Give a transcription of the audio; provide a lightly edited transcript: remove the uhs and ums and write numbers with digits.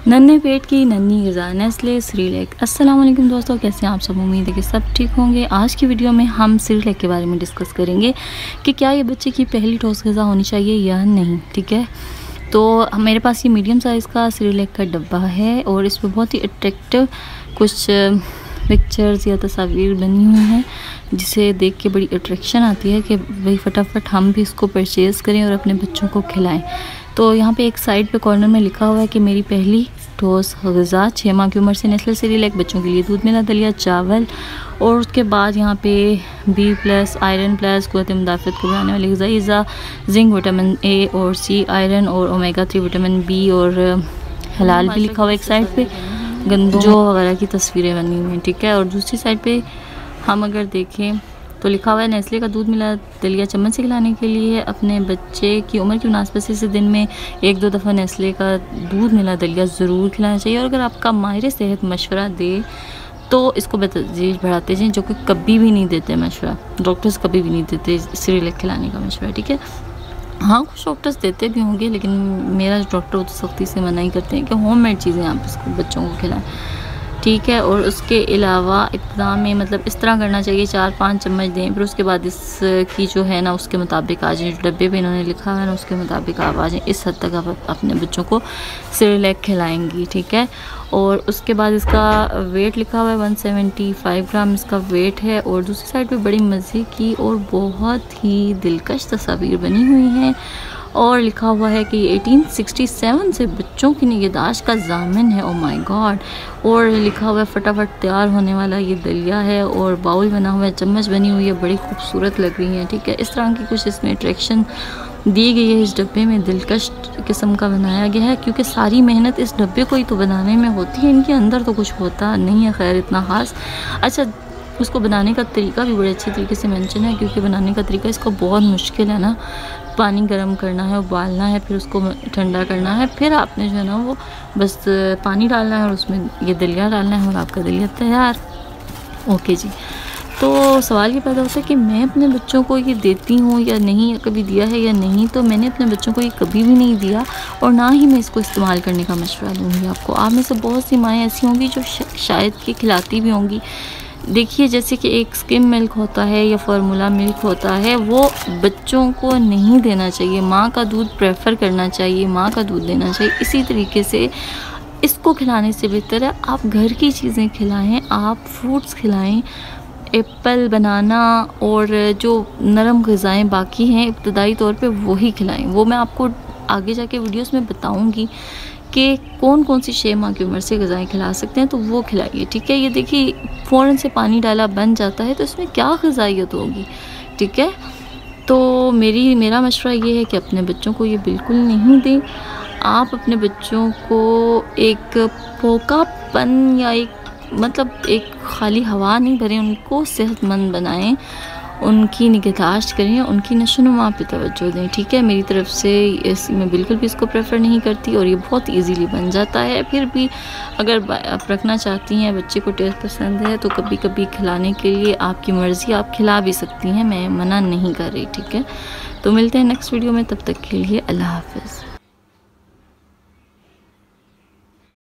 नन्हे पेट की नन्ही ग़िज़ा नेस्ले सेरेलैक। अस्सलाम वालेकुम दोस्तों, कैसे हैं आप सब। उम्मीद है कि सब ठीक होंगे। आज की वीडियो में हम सेरेलैक के बारे में डिस्कस करेंगे कि क्या ये बच्चे की पहली ठोस ग़िज़ा होनी चाहिए या नहीं। ठीक है, तो मेरे पास ये मीडियम साइज़ का सेरेलैक का डब्बा है और इस पर बहुत ही अट्रैक्टिव कुछ पिक्चर्स या तस्वीर बनी हुई हैं जिसे देख के बड़ी अट्रैक्शन आती है कि भाई फटाफट हम भी इसको परचेज़ करें और अपने बच्चों को खिलाएं। तो यहाँ पे एक साइड पे कॉर्नर में लिखा हुआ है कि मेरी पहली ठोस ग़िज़ा 6 माह की उम्र से नेस्ले सेरेलैक बच्चों के लिए दूध मिला दलिया चावल। और उसके बाद यहाँ पे B+ आयरन प्लस क़ुव्वत मुदाफ़त को बढ़ाने वाली ग़िज़ाई अज़ा, जिंक, विटामिन A और C, आयरन और ओमेगा 3 विटामिन B और हलाल भी लिखा हुआ है एक साइड पे। गंदो वगैरह की तस्वीरें बनी हुई हैं। ठीक है, और दूसरी साइड पे हम अगर देखें तो लिखा हुआ है नेस्ले का दूध मिला दलिया चम्मच से खिलाने के लिए अपने बच्चे की उम्र की मुनासिबत से दिन में 1-2 दफ़ा नेस्ले का दूध मिला दलिया ज़रूर खिलाना चाहिए। और अगर आपका माहिर सेहत मशवरा दे तो इसको बेतदरीज बढ़ाते जाएँ, जो कि कभी भी नहीं देते मशवरा, डॉक्टर्स कभी भी नहीं देते सेरेलैक खिलाने का मशवरा। ठीक है, हाँ कुछ डॉक्टर्स देते भी होंगे लेकिन मेरा डॉक्टर तो सख्ती से मना ही करते हैं कि होममेड चीज़ें आप इसको बच्चों को खिलाएं। ठीक है, और उसके अलावा इब्तिदा में मतलब इस तरह करना चाहिए 4-5 चम्मच दें, फिर उसके बाद इसकी जो है ना उसके मुताबिक आ जाए, जो डब्बे पे इन्होंने लिखा है ना उसके मुताबिक आप आ जाएँ। इस हद तक आप अपने बच्चों को सेरेलैक खिलाएंगी। ठीक है, और उसके बाद इसका वेट लिखा हुआ है 175 ग्राम इसका वेट है। और दूसरी साइड पे बड़ी मज़े की और बहुत ही दिलकश तस्वीर बनी हुई हैं और लिखा हुआ है कि 1867 से बच्चों की निगहदाश्त का ज़ामिन है। Oh my God. और लिखा हुआ है फटाफट तैयार होने वाला ये दलिया है और बाउल बना हुआ है, चम्मच बनी हुई है, बड़ी खूबसूरत लग रही है। ठीक है, इस तरह की कुछ इसमें अट्रैक्शन दी गई है। इस डब्बे में दिलकश किस्म का बनाया गया है क्योंकि सारी मेहनत इस डब्बे को ही तो बनाने में होती है, इनके अंदर तो कुछ होता नहीं है खैर इतना ख़ास। अच्छा, उसको बनाने का तरीका भी बड़े अच्छे तरीके से मेंशन है क्योंकि बनाने का तरीका इसका बहुत मुश्किल है ना। पानी गर्म करना है, उबालना है, फिर उसको ठंडा करना है, फिर आपने जो है ना वो बस पानी डालना है और उसमें ये दलिया डालना है और आपका दलिया तैयार। ओके जी, तो सवाल ये पैदा होता है कि मैं अपने बच्चों को ये देती हूँ या नहीं, कभी दिया है या नहीं। तो मैंने अपने बच्चों को ये कभी भी नहीं दिया और ना ही मैं इसको इस्तेमाल करने का मशवरा दूँगी आपको। आप में से बहुत सी माएँ ऐसी होंगी जो शायद कि खिलाती भी होंगी। देखिए, जैसे कि एक स्किम मिल्क होता है या फार्मूला मिल्क होता है, वो बच्चों को नहीं देना चाहिए, माँ का दूध प्रेफर करना चाहिए, माँ का दूध देना चाहिए। इसी तरीके से इसको खिलाने से बेहतर है आप घर की चीज़ें खिलाएं, आप फ्रूट्स खिलाएं, एप्पल, बनाना और जो नरम ग़िज़ाएँ बाकी हैं इब्तदाई तौर पे वही खिलाएं। वो मैं आपको आगे जाके वीडियोस में बताऊंगी कि कौन कौन सी 6 माह की उम्र से ग़िज़ाएँ खिला सकते हैं, तो वो खिलाइए। ठीक है, ये देखिए फ़ौरन से पानी डाला बन जाता है तो इसमें क्या ग़िज़ाइयत होगी। ठीक है, तो मेरा मशवरा ये है कि अपने बच्चों को ये बिल्कुल नहीं दें। आप अपने बच्चों को एक फोकापन या एक खाली हवा नहीं भरें, उनको सेहतमंद बनाएं, उनकी निगहदाश्त करें, उनकी नशोनुमा पे तवज्जो दें। ठीक है, मेरी तरफ से मैं बिल्कुल भी इसको प्रेफर नहीं करती और ये बहुत इजीली बन जाता है। फिर भी अगर आप रखना चाहती हैं, बच्चे को टेस्ट पसंद है तो कभी कभी खिलाने के लिए आपकी मर्ज़ी, आप खिला भी सकती हैं, मैं मना नहीं कर रही। ठीक है, तो मिलते हैं नेक्स्ट वीडियो में, तब तक के लिए अल्लाह हाफ़िज़।